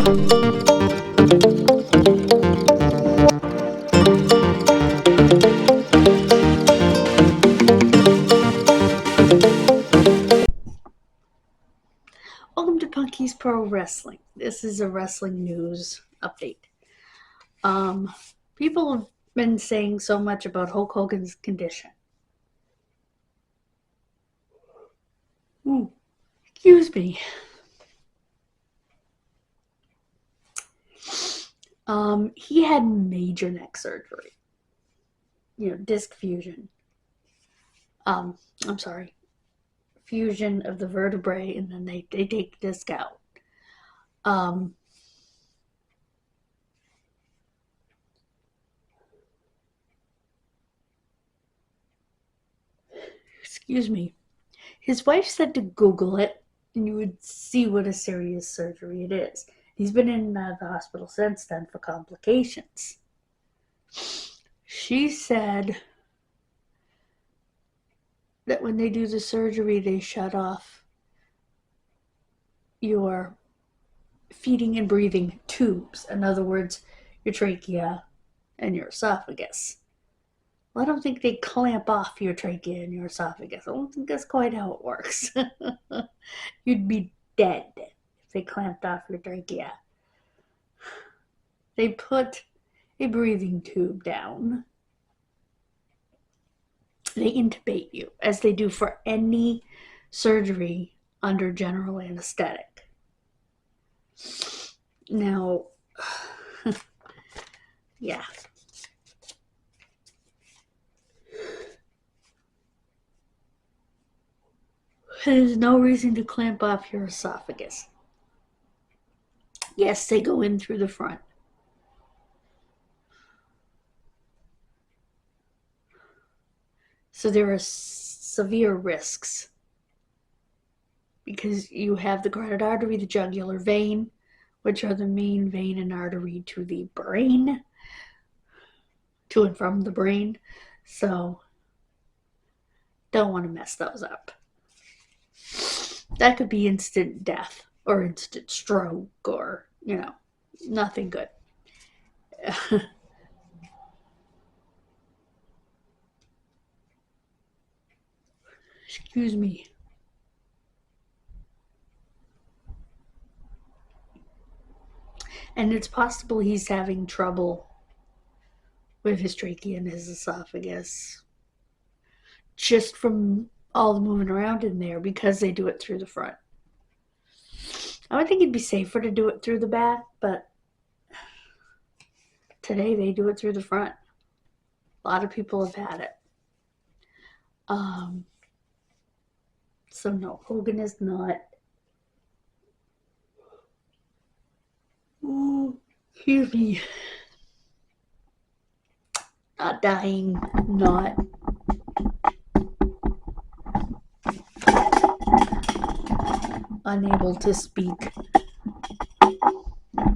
Welcome to Punky's Pro Wrestling. This is a wrestling news update. People have been saying so much about Hulk Hogan's condition. Excuse me. He had major neck surgery. Disc fusion. I'm sorry. Fusion of the vertebrae, and then they take disc out. Excuse me. His wife said to Google it, and you would see what a serious surgery it is. He's been in the hospital since then for complications. She said that when they do the surgery, they shut off your feeding and breathing tubes. In other words, your trachea and your esophagus. Well, I don't think they clamp off your trachea and your esophagus. I don't think that's quite how it works. You'd be dead if they clamped off your trachea. They put a breathing tube down. They intubate you, as they do for any surgery under general anesthetic. Now, yeah. There's no reason to clamp off your esophagus. Yes, they go in through the front. So there are severe risks because you have the carotid artery, the jugular vein, which are the main vein and artery to the brain, to and from the brain. So don't want to mess those up. That could be instant death or instant stroke or, nothing good. Excuse me. And it's possible he's having trouble with his trachea and his esophagus just from all the moving around in there because they do it through the front. I would think it'd be safer to do it through the back, but today they do it through the front. A lot of people have had it. So no, Hogan is not. Excuse me. Not dying, not unable to speak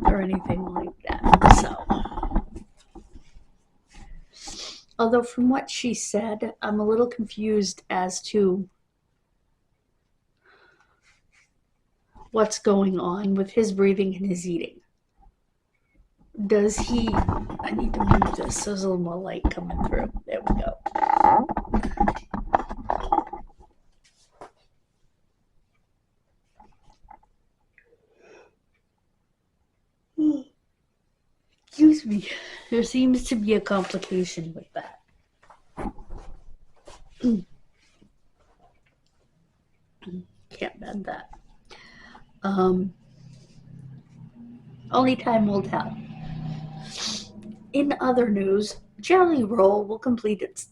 or anything like that. Although from what she said, I'm a little confused as to what's going on with his breathing and his eating. I need to move this so there's a little more light coming through. There we go. Excuse me. There seems to be a complication with that. Can't bend that. Only time will tell. In other news, Jelly Roll will compete at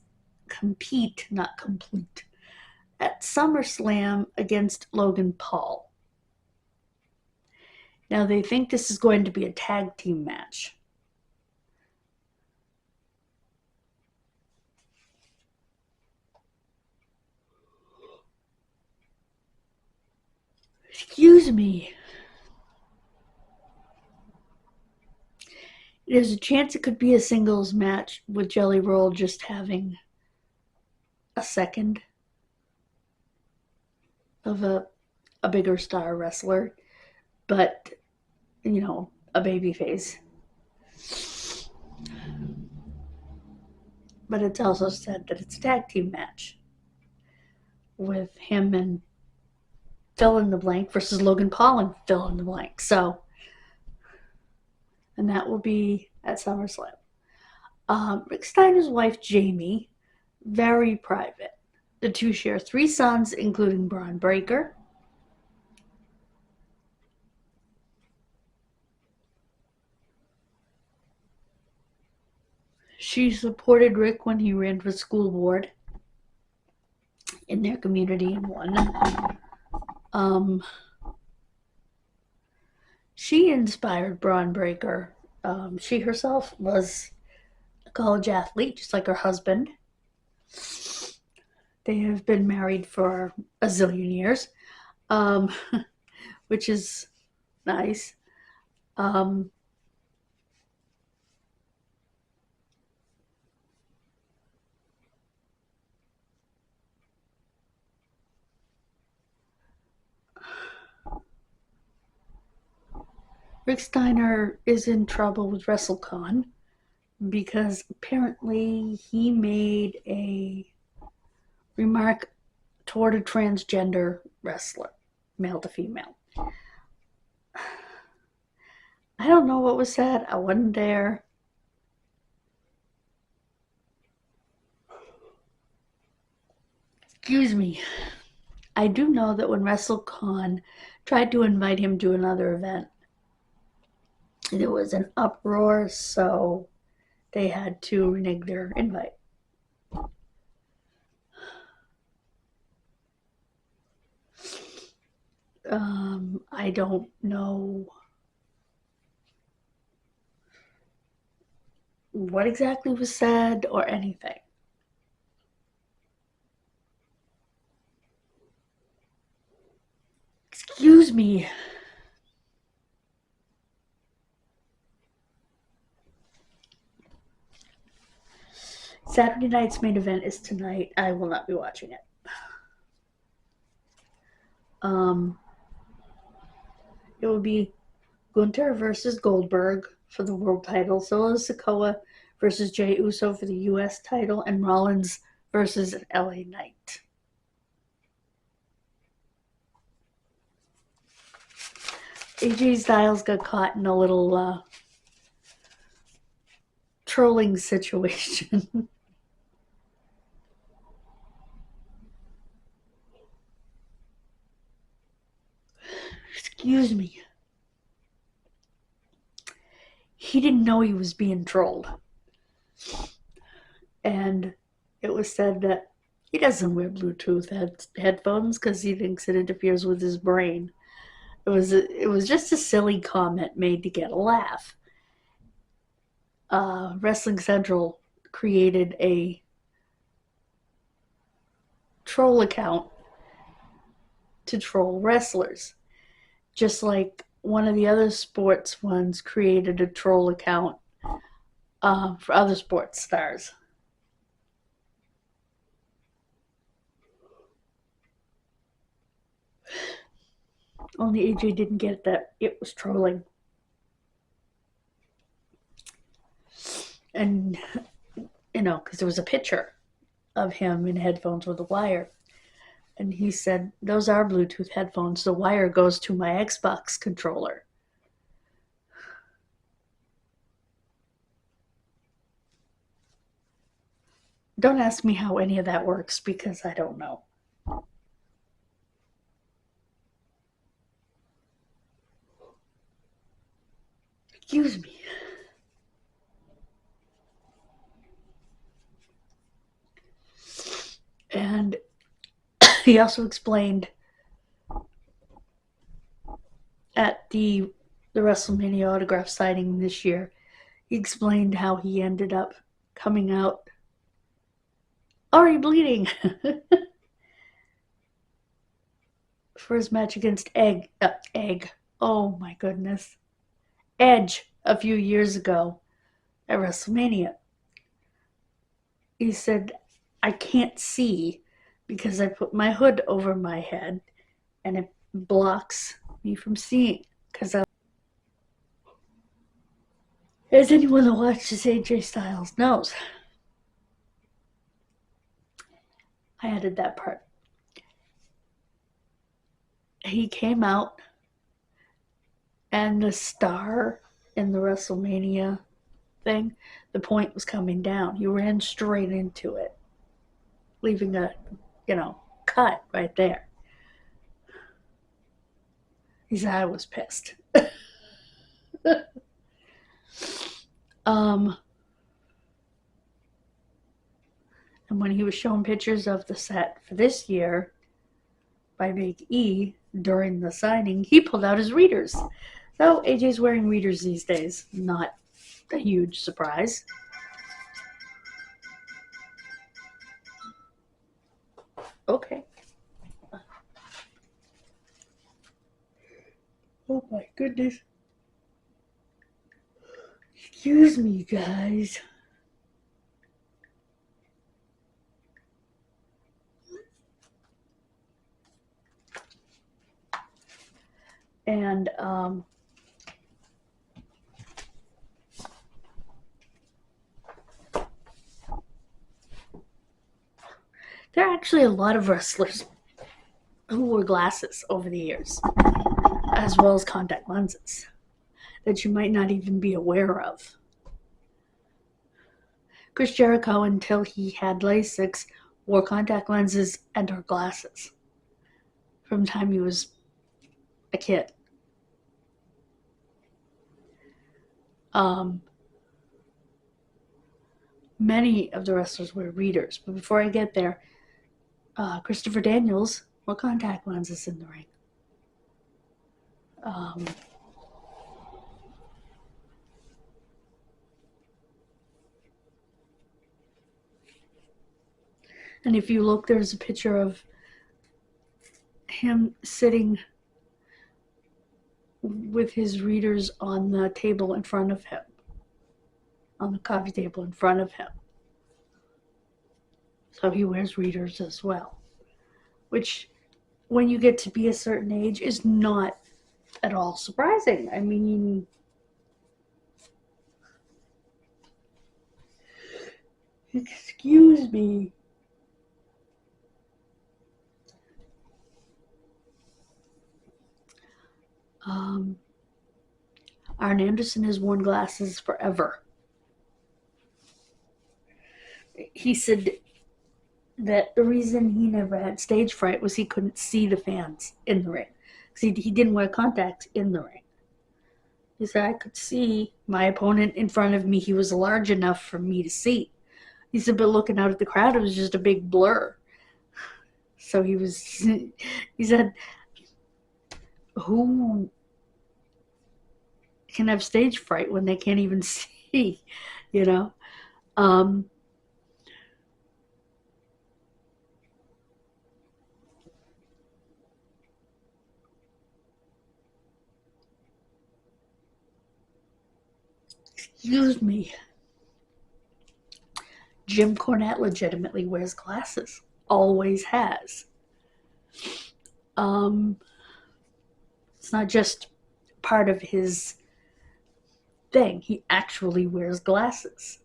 SummerSlam against Logan Paul. Now they think this is going to be a tag team match. Excuse me. There's a chance it could be a singles match with Jelly Roll just having a second of a bigger star wrestler. But a baby face. But it's also said that it's a tag team match with him and fill in the blank versus Logan Paul and fill in the blank. So, and that will be at SummerSlam. Rick Steiner's wife, Jamie, very private. The two share 3 sons, including Braun Breaker. She supported Rick when he ran for school board in their community and won. She inspired Braun Breaker. She herself was a college athlete, just like her husband. They have been married for a zillion years, which is nice. Rick Steiner is in trouble with WrestleCon because apparently he made a remark toward a transgender wrestler, male to female. I don't know what was said. I wasn't there. Excuse me. I do know that when WrestleCon tried to invite him to another event, there was an uproar, so they had to renege their invite. I don't know what exactly was said or anything. Excuse me. Saturday night's main event is tonight. I will not be watching it. It will be Gunther versus Goldberg for the world title, Solo Sikoa versus Jey Uso for the U.S. title, and Rollins versus LA Knight. AJ Styles got caught in a little trolling situation. Excuse me. He didn't know he was being trolled. And it was said that he doesn't wear Bluetooth headphones because he thinks it interferes with his brain. It was just a silly comment made to get a laugh. Wrestling Central created a troll account to troll wrestlers, just like one of the other sports ones created a troll account for other sports stars. Only AJ didn't get that it was trolling. And, because there was a picture of him in headphones with a wire. And he said, those are Bluetooth headphones. The wire goes to my Xbox controller. Don't ask me how any of that works because I don't know. Excuse me. And he also explained at the WrestleMania autograph signing this year, he explained how he ended up coming out already bleeding for his match against oh my goodness, Edge a few years ago at WrestleMania. He said, I can't see because I put my hood over my head and it blocks me from seeing because As anyone that watches AJ Styles knows, I added that part. He came out, and the star in the WrestleMania thing, the point was coming down. He ran straight into it, leaving a, cut right there. He said I was pissed. um, and when he was showing pictures of the set for this year by Big E during the signing, he pulled out his readers. So AJ's wearing readers these days. Not a huge surprise. Okay. Oh my goodness. Excuse me, guys. And there are actually a lot of wrestlers who wore glasses over the years, as well as contact lenses, that you might not even be aware of. Chris Jericho, until he had LASIK, wore contact lenses and or glasses from the time he was a kid. Many of the wrestlers were readers, but before I get there, Christopher Daniels wore contact lenses in the ring. And if you look, there's a picture of him sitting with his readers on the table in front of him, on the coffee table in front of him. So he wears readers as well, which when you get to be a certain age is not at all surprising. I mean, excuse me. Arn Anderson has worn glasses forever. He said that the reason he never had stage fright was he couldn't see the fans in the ring. He didn't wear contacts in the ring. He said, I could see my opponent in front of me. He was large enough for me to see. He said, but looking out at the crowd, it was just a big blur. So he said, who can have stage fright when they can't even see, you know? Excuse me. Jim Cornette legitimately wears glasses. Always has. It's not just part of his thing. He actually wears glasses.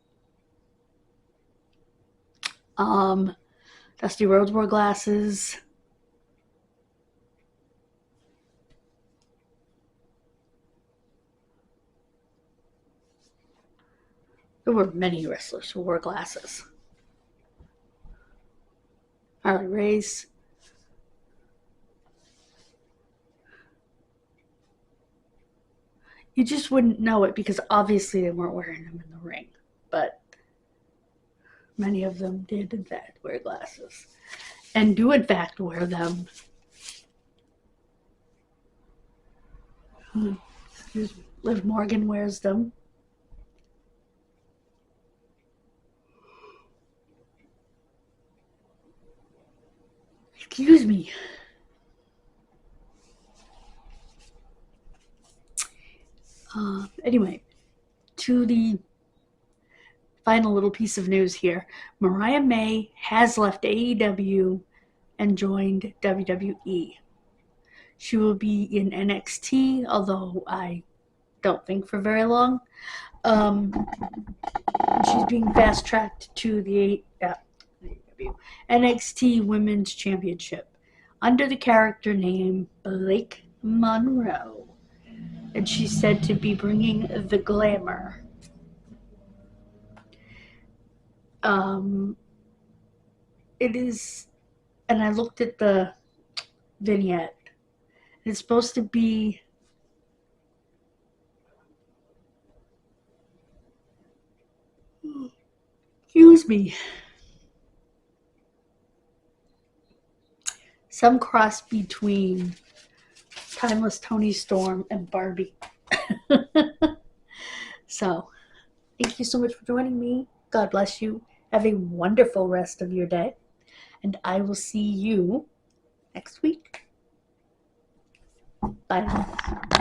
Dusty Rhodes wore glasses. There were many wrestlers who wore glasses. Harley Race. You just wouldn't know it because obviously they weren't wearing them in the ring. But many of them did, in fact, wear glasses. And do, in fact, wear them. Excuse me. Liv Morgan wears them. Excuse me. Anyway, to the final little piece of news here. Mariah May has left AEW and joined WWE. She will be in NXT, although I don't think for very long. She's being fast tracked to the NXT Women's Championship under the character name Blake Monroe. And she's said to be bringing the glamour. It is, and I looked at the vignette. It's supposed to be excuse me, some cross between Timeless Tony Storm and Barbie. So, thank you so much for joining me. God bless you. Have a wonderful rest of your day. And I will see you next week. Bye now.